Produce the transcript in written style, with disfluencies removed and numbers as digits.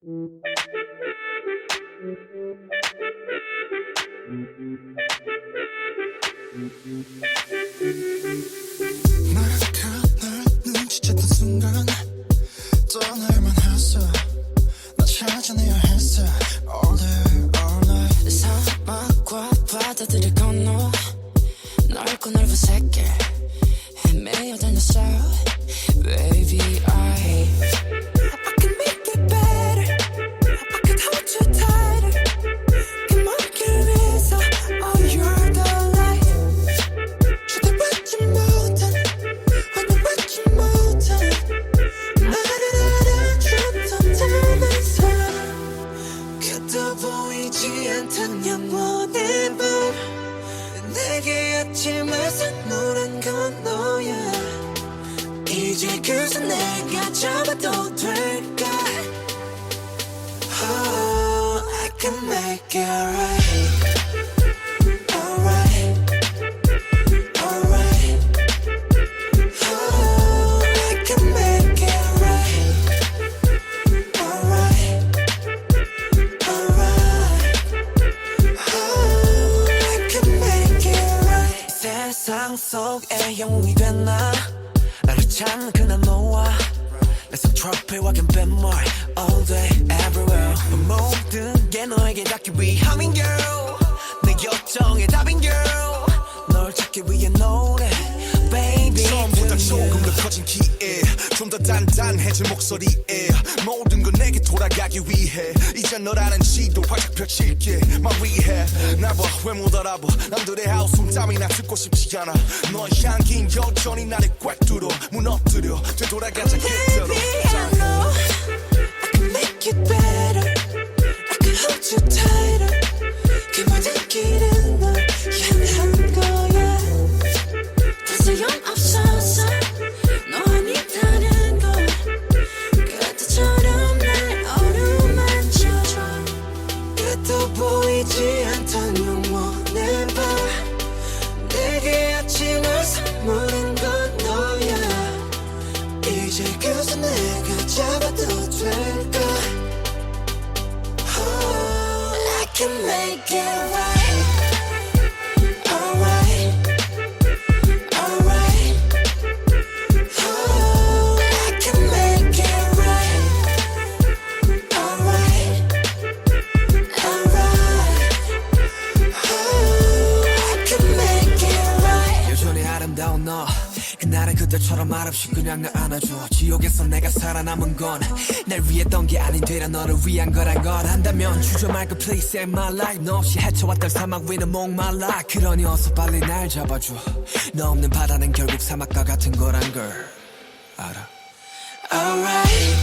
널 눈치챘던 순간 떠날만 했어. 나 찾아내야 했어. All day all night. 사막과 바다들을 건너 넓고 넓은 새길 헤매여 다녔어. Baby I can make it better. I can hold you tighter. 그 먼 길 위에서 Oh you're the light. 주대 받지 못한 오늘 받지 못한 나를 알아줬던 닮은 사람. 그도 보이지 않던 영원의 밤 내게 아침을 선물한 건 너야. 이제 그새 내가 잡아도 될까? Oh, I can make it right. Alright, alright. Oh, I can make it right. Alright, alright. Oh, I can make it right. 세상 속에 영웅이 된 나. 나를 찾는 그날 너와 내 손 트로피와 갬뱀물 all day everywhere. 모든 게 너에게 닿기 위함인 girl. 내 요청의 답인 girl. 널 찾기 위해 노래 baby. 처음보다 조금 더 커진 기에 좀 더 단단해진 목소리에 모든 건 내게 돌아가기 위해 이제 너라는 지도 활짝 펼칠게 말 위해 나봐 왜 못 알아봐 남들의 하우숨땀이나 듣고 싶지 않아 너의 향긴 여전히 나를 꽉 뚫어 무너뜨려 되돌아가자 그대로. Baby I know I can make it better. I can hold you tighter. 그 모든 길은 널 향한 거야. 더 소용없어서 너 아니다는 걸 그때처럼 날 어루만져줘. 그도 보이지 않던 영원의 밤 내게 아침을 선물한 건 너야. 이제 그새 내가 잡아도 될까? Oh, I can make it right. Alright, alright. Oh, I can make it right. Alright, alright. Oh, I can make it right. 여전히 아름다운 너 그날은 그때처럼 말없이 그냥 날 안아줘. 지옥에서 내가 살아남은 건 날 위했던 게 아닌 되려 너를 위한 거란 걸 안다면 주저 말고 please save my life. 너 없이 헤쳐왔던 사막 위는 목말라. 그러니 어서 빨리 날 잡아줘. 너 없는 바다는 결국 사막과 같은 거란 걸 알아. Alright.